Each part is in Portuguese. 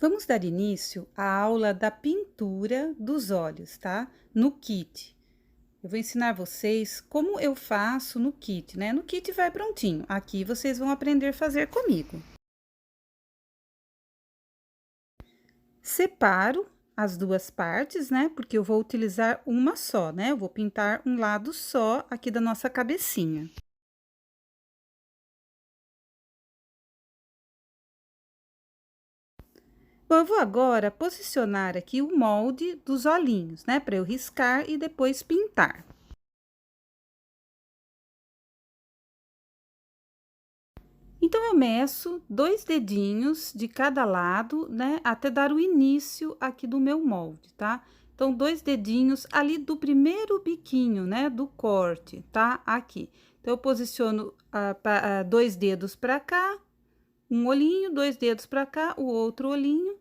Vamos dar início à aula da pintura dos olhos, tá? No kit. Eu vou ensinar vocês como eu faço no kit, né? No kit vai prontinho. Aqui vocês vão aprender a fazer comigo. Separo as duas partes, né? Porque eu vou utilizar uma só, né? Eu vou pintar um lado só aqui da nossa cabecinha. Bom, eu vou agora posicionar aqui o molde dos olhinhos, né? Para eu riscar e depois pintar. Então, eu meço 2 dedinhos de cada lado, né, até dar o início aqui do meu molde, tá? Então, 2 dedinhos ali do primeiro biquinho, né, do corte, tá? Aqui. Então, eu posiciono 2 dedos para cá, um olhinho, 2 dedos para cá, o outro olhinho,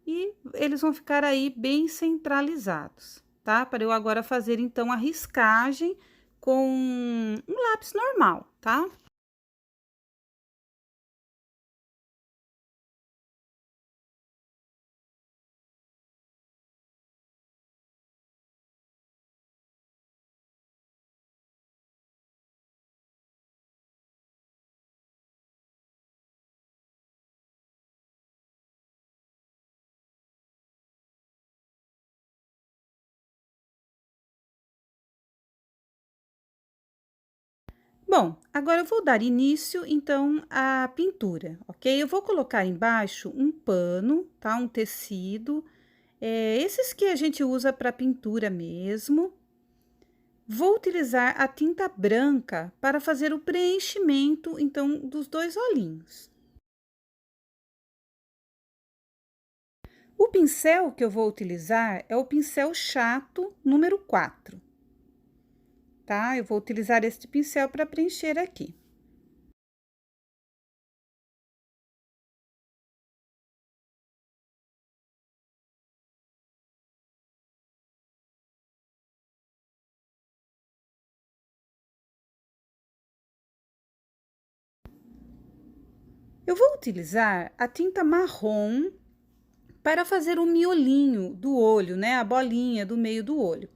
e eles vão ficar aí bem centralizados, tá? Para eu agora fazer, então, a riscagem com um lápis normal, tá? Bom, agora eu vou dar início, então, à pintura, ok? Eu vou colocar embaixo um pano, tá? Um tecido, esses que a gente usa para pintura mesmo. Vou utilizar a tinta branca para fazer o preenchimento, então, dos 2 olhinhos. O pincel que eu vou utilizar é o pincel chato número 4, tá? Eu vou utilizar este pincel para preencher aqui. Eu vou utilizar a tinta marrom para fazer o miolinho do olho, né? A bolinha do meio do olho.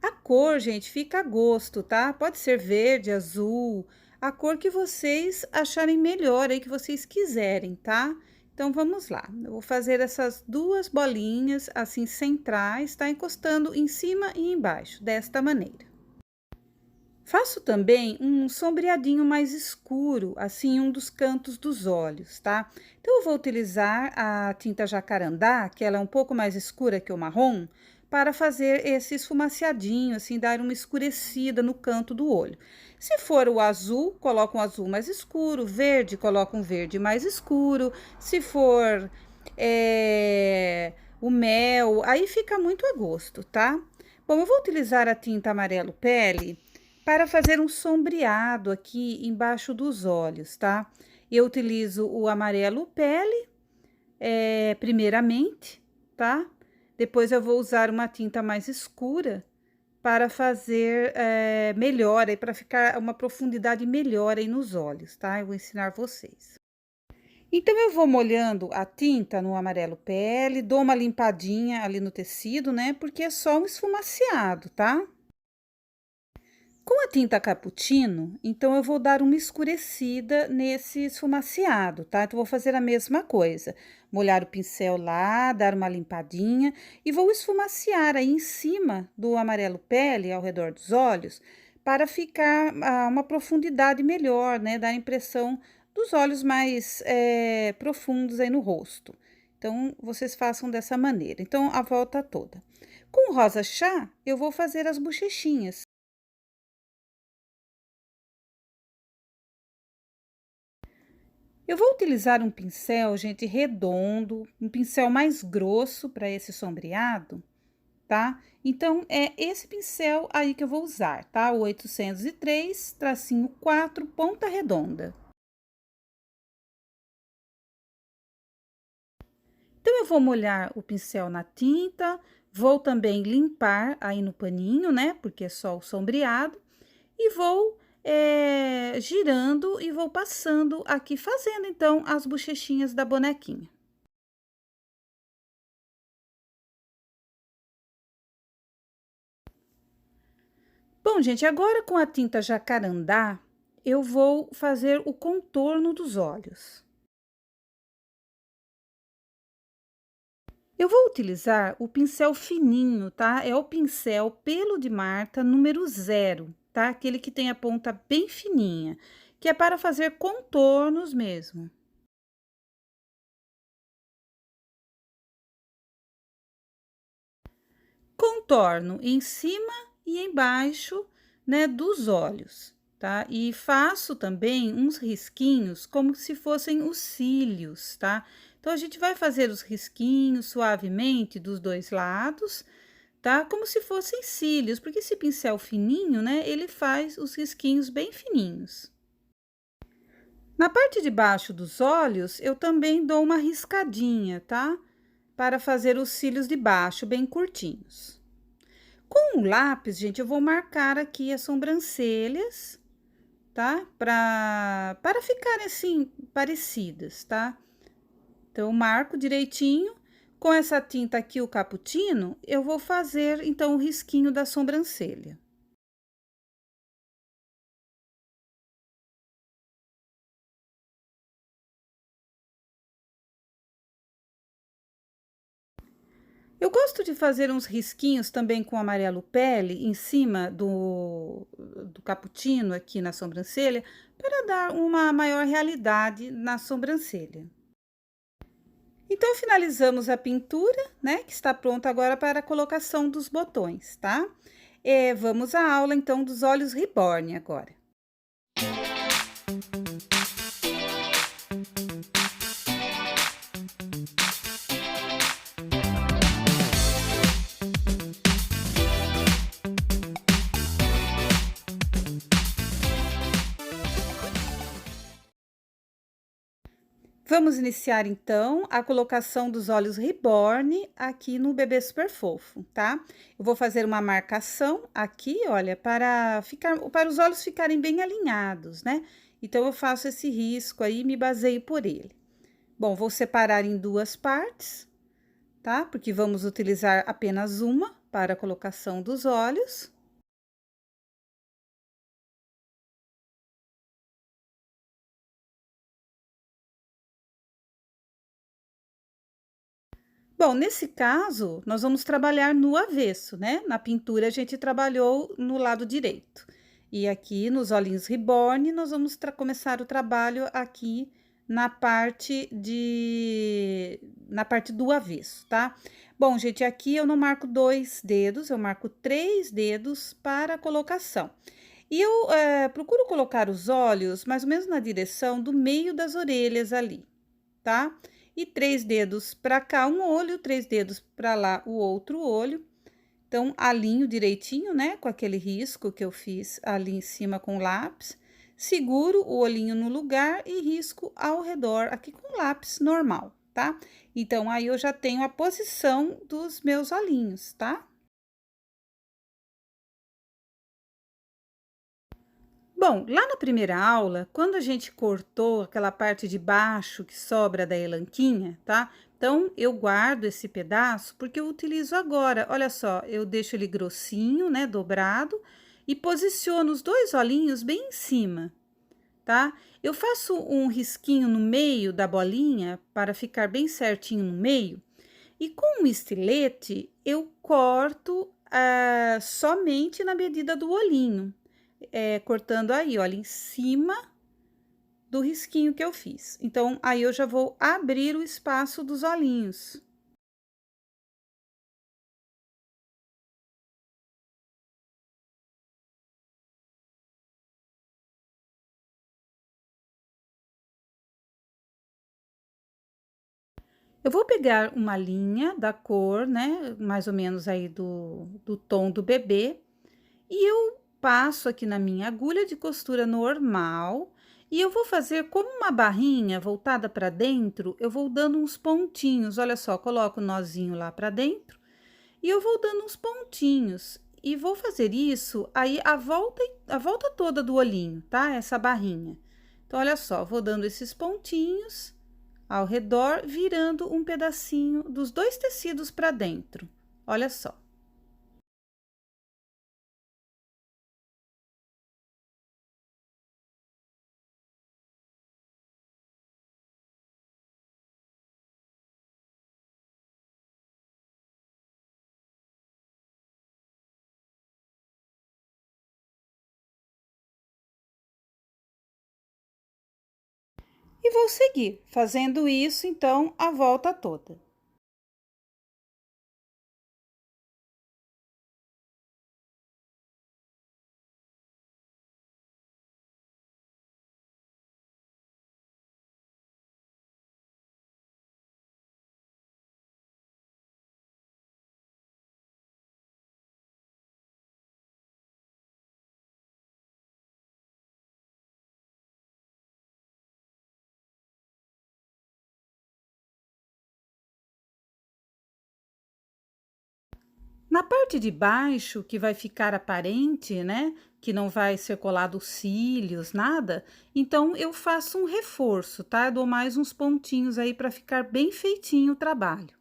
A cor, gente, fica a gosto, tá? Pode ser verde, azul, a cor que vocês acharem melhor aí, que vocês quiserem, tá? Então, vamos lá. Eu vou fazer essas duas bolinhas, assim, centrais, tá? Encostando em cima e embaixo, desta maneira. Faço também um sombreadinho mais escuro, assim, em um dos cantos dos olhos, tá? Então, eu vou utilizar a tinta jacarandá, que ela é um pouco mais escura que o marrom, para fazer esse esfumaciadinho, assim, dar uma escurecida no canto do olho. Se for o azul, coloca um azul mais escuro, verde, coloca um verde mais escuro. Se for o mel, aí fica muito a gosto, tá? Bom, eu vou utilizar a tinta amarelo pele para fazer um sombreado aqui embaixo dos olhos, tá? Eu utilizo o amarelo pele, primeiramente, tá? Depois eu vou usar uma tinta mais escura para fazer melhor, para ficar uma profundidade melhor aí nos olhos, tá? Eu vou ensinar vocês. Então, eu vou molhando a tinta no amarelo pele, dou uma limpadinha ali no tecido, né? Porque é só um esfumaciado, tá? Com a tinta cappuccino, então eu vou dar uma escurecida nesse esfumaciado, tá? Então, vou fazer a mesma coisa, molhar o pincel lá, dar uma limpadinha e vou esfumaciar aí em cima do amarelo pele, ao redor dos olhos, para ficar uma profundidade melhor, né? Dar a impressão dos olhos mais profundos aí no rosto. Então, vocês façam dessa maneira. Então, a volta toda. Com o rosa chá, eu vou fazer as bochechinhas. Eu vou utilizar um pincel, gente, redondo, um pincel mais grosso para esse sombreado, tá? Então, é esse pincel aí que eu vou usar, tá? O 803, tracinho 4, ponta redonda. Então, eu vou molhar o pincel na tinta, vou também limpar aí no paninho, né? Porque é só o sombreado. E vou girando e vou passando aqui, fazendo então as bochechinhas da bonequinha. Bom, gente, agora com a tinta jacarandá, eu vou fazer o contorno dos olhos. Eu vou utilizar o pincel fininho, tá? É o pincel Pelo de Marta número 0, tá? Aquele que tem a ponta bem fininha, que é para fazer contornos mesmo. Contorno em cima e embaixo, né, dos olhos, tá? E faço também uns risquinhos como se fossem os cílios, tá? Então, a gente vai fazer os risquinhos suavemente dos dois lados, tá? Como se fossem cílios, porque esse pincel fininho, né, ele faz os risquinhos bem fininhos. Na parte de baixo dos olhos, eu também dou uma riscadinha, tá? Para fazer os cílios de baixo bem curtinhos. Com o lápis, gente, eu vou marcar aqui as sobrancelhas, tá? Para ficarem assim, parecidas, tá? Então, eu marco direitinho. Com essa tinta aqui, o cappuccino, eu vou fazer, então, o risquinho da sobrancelha. Eu gosto de fazer uns risquinhos também com amarelo pele em cima do cappuccino aqui na sobrancelha, para dar uma maior realidade na sobrancelha. Então, finalizamos a pintura, né, que está pronta agora para a colocação dos botões, tá? Vamos à aula, então, dos olhos reborn agora. Vamos iniciar, então, a colocação dos olhos reborn aqui no bebê super fofo, tá? Eu vou fazer uma marcação aqui, olha, para os olhos ficarem bem alinhados, né? Então, eu faço esse risco aí, me baseio por ele. Bom, vou separar em duas partes, tá? Porque vamos utilizar apenas uma para a colocação dos olhos. Bom, nesse caso, nós vamos trabalhar no avesso, né? Na pintura, a gente trabalhou no lado direito. E aqui, nos olhinhos reborn, nós vamos começar o trabalho aqui na parte do avesso, tá? Bom, gente, aqui eu não marco 2 dedos, eu marco 3 dedos para a colocação. E eu procuro colocar os olhos mais ou menos na direção do meio das orelhas ali, tá? E 3 dedos para cá, um olho, 3 dedos para lá, o outro olho. Então, alinho direitinho, né, com aquele risco que eu fiz ali em cima com lápis. Seguro o olhinho no lugar e risco ao redor aqui com lápis normal, tá? Então, aí eu já tenho a posição dos meus olhinhos, tá? Bom, lá na primeira aula, quando a gente cortou aquela parte de baixo que sobra da elanquinha, tá? Então, eu guardo esse pedaço porque eu utilizo agora. Olha só, eu deixo ele grossinho, né, dobrado, e posiciono os dois olhinhos bem em cima, tá? Eu faço um risquinho no meio da bolinha para ficar bem certinho no meio, e com um estilete eu corto somente na medida do olhinho, cortando aí, olha, em cima do risquinho que eu fiz. Então, aí eu já vou abrir o espaço dos olhinhos. Eu vou pegar uma linha da cor, né, mais ou menos aí do tom do bebê, e eu passo aqui na minha agulha de costura normal, e eu vou fazer como uma barrinha voltada para dentro, eu vou dando uns pontinhos, olha só, coloco o nozinho lá para dentro, e eu vou dando uns pontinhos, e vou fazer isso aí a volta toda do olhinho, tá? Essa barrinha. Então, olha só, vou dando esses pontinhos ao redor, virando um pedacinho dos dois tecidos para dentro. Olha só. E vou seguir fazendo isso, então, a volta toda. Na parte de baixo, que vai ficar aparente, né? Que não vai ser colado os cílios, nada. Então, eu faço um reforço, tá? Eu dou mais uns pontinhos aí para ficar bem feitinho o trabalho.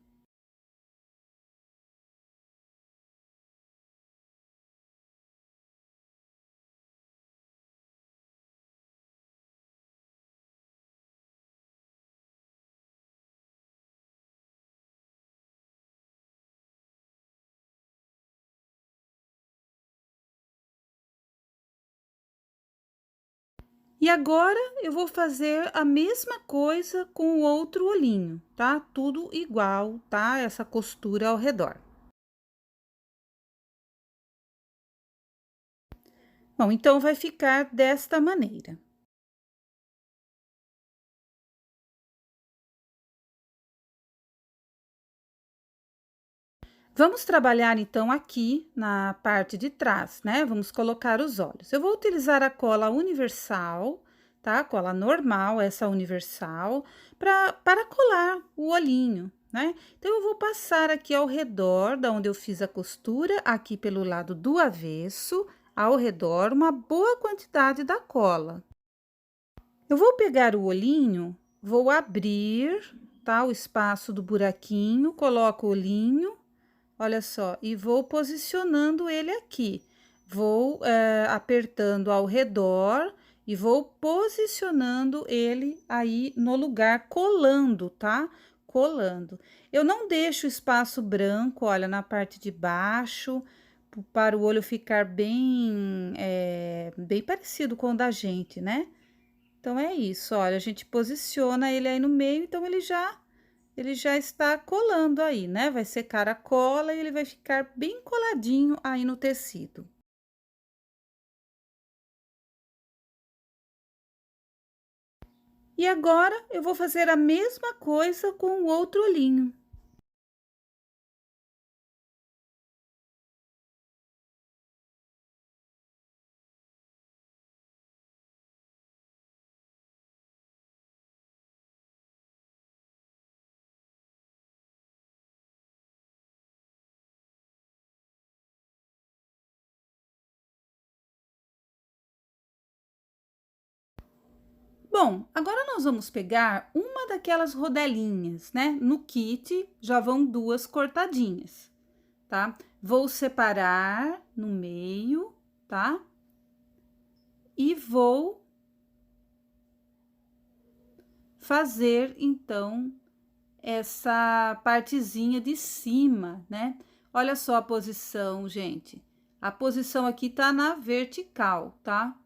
E agora eu vou fazer a mesma coisa com o outro olhinho, tá? Tudo igual, tá? Essa costura ao redor. Bom, então vai ficar desta maneira. Vamos trabalhar então aqui na parte de trás, né? Vamos colocar os olhos. Eu vou utilizar a cola universal, tá? Cola normal, essa universal, para colar o olhinho, né? Então, eu vou passar aqui ao redor da onde eu fiz a costura, aqui pelo lado do avesso, ao redor, uma boa quantidade da cola. Eu vou pegar o olhinho, vou abrir, tá? O espaço do buraquinho, coloco o olhinho. Olha só, e vou posicionando ele aqui. Vou apertando ao redor e vou posicionando ele aí no lugar, colando, tá? Colando. Eu não deixo espaço branco, olha, na parte de baixo, para o olho ficar bem parecido com o da gente, né? Então, é isso, olha, a gente posiciona ele aí no meio, então ele já está colando aí, né? Vai secar a cola e ele vai ficar bem coladinho aí no tecido. E agora, eu vou fazer a mesma coisa com o outro olhinho. Bom, agora nós vamos pegar uma daquelas rodelinhas, né? No kit já vão duas cortadinhas, tá? Vou separar no meio, tá? E vou fazer, então, essa partezinha de cima, né? Olha só a posição, gente. A posição aqui tá na vertical, tá?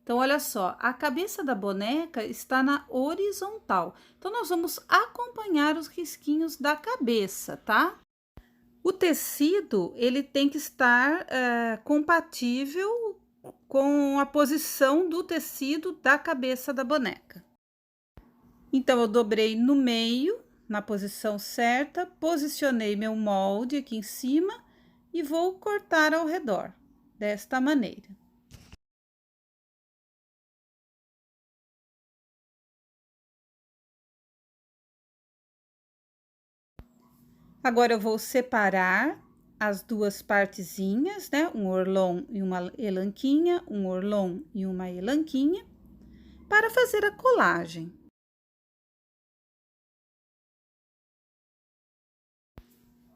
Então, olha só, a cabeça da boneca está na horizontal. Então, nós vamos acompanhar os risquinhos da cabeça, tá? O tecido, ele tem que estar compatível com a posição do tecido da cabeça da boneca. Então, eu dobrei no meio, na posição certa, posicionei meu molde aqui em cima e vou cortar ao redor, desta maneira. Agora eu vou separar as duas partezinhas, né? Um orlon e uma elanquinha, um orlon e uma elanquinha, para fazer a colagem.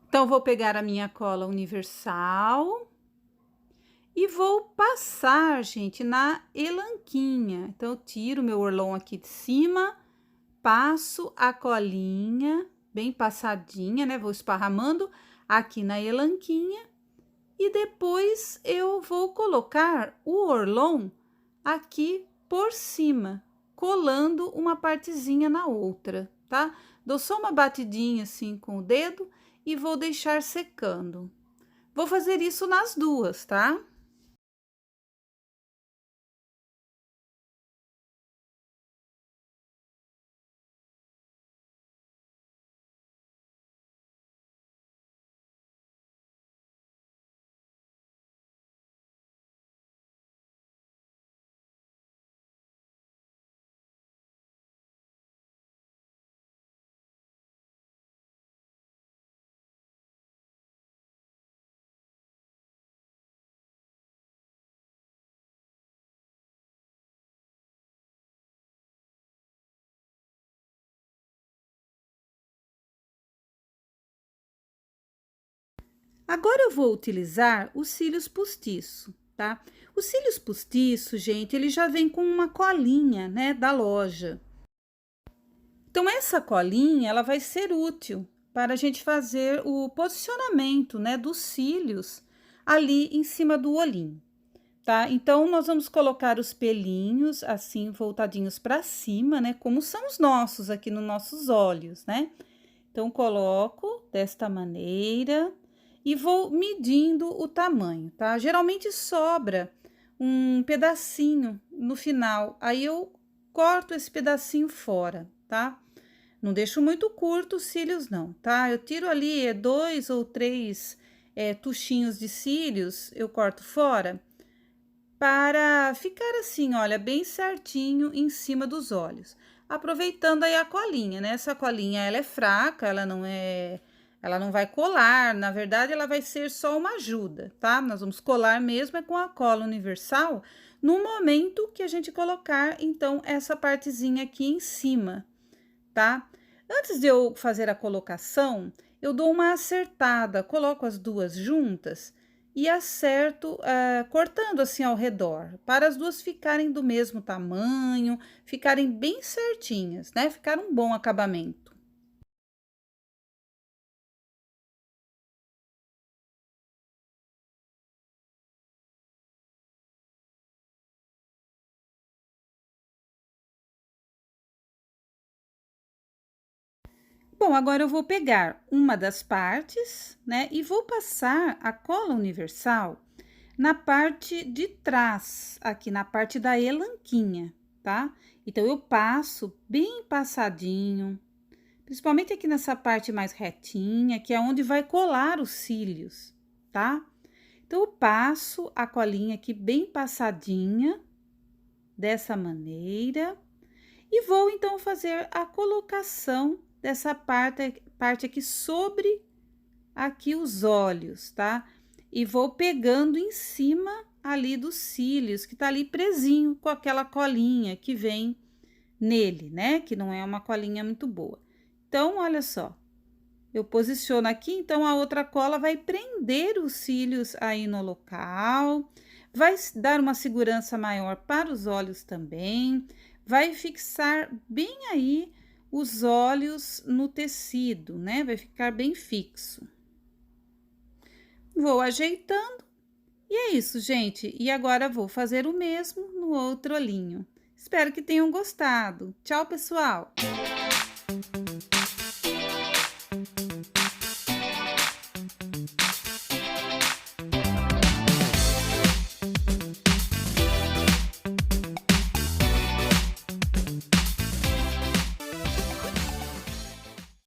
Então, vou pegar a minha cola universal e vou passar, gente, na elanquinha. Então, eu tiro meu orlon aqui de cima, passo a colinha bem passadinha, né? Vou esparramando aqui na elanquinha e depois eu vou colocar o orlon aqui por cima, colando uma partezinha na outra, tá? Dou só uma batidinha assim com o dedo e vou deixar secando. Vou fazer isso nas duas, tá? Agora eu vou utilizar os cílios postiço, tá? Os cílios postiço, gente, ele já vem com uma colinha, né, da loja. Então, essa colinha, ela vai ser útil para a gente fazer o posicionamento, né, dos cílios ali em cima do olhinho, tá? Então, nós vamos colocar os pelinhos assim, voltadinhos para cima, né, como são os nossos aqui nos nossos olhos, né? Então, coloco desta maneira e vou medindo o tamanho, tá? Geralmente sobra um pedacinho no final, aí eu corto esse pedacinho fora, tá? Não deixo muito curto os cílios, não, tá? Eu tiro ali 2 ou 3 tuchinhos de cílios, eu corto fora, para ficar assim, olha, bem certinho em cima dos olhos. Aproveitando aí a colinha, né? Essa colinha, ela é fraca, ela não vai colar, na verdade, ela vai ser só uma ajuda, tá? Nós vamos colar mesmo é com a cola universal no momento que a gente colocar, então, essa partezinha aqui em cima, tá? Antes de eu fazer a colocação, eu dou uma acertada, coloco as duas juntas e acerto, cortando assim ao redor, para as duas ficarem do mesmo tamanho, ficarem bem certinhas, né? Ficar um bom acabamento. Bom, agora eu vou pegar uma das partes, né, e vou passar a cola universal na parte de trás, aqui na parte da elanquinha, tá? Então, eu passo bem passadinho, principalmente aqui nessa parte mais retinha, que é onde vai colar os cílios, tá? Então, eu passo a colinha aqui bem passadinha, dessa maneira, e vou então fazer a colocação dessa parte aqui sobre aqui os olhos, tá? E vou pegando em cima ali dos cílios, que tá ali presinho com aquela colinha que vem nele, né? Que não é uma colinha muito boa. Então, olha só, eu posiciono aqui, então a outra cola vai prender os cílios aí no local, vai dar uma segurança maior para os olhos também, vai fixar bem aí os olhos no tecido, né? Vai ficar bem fixo. Vou ajeitando e é isso, gente. E agora vou fazer o mesmo no outro olhinho. Espero que tenham gostado. Tchau, pessoal!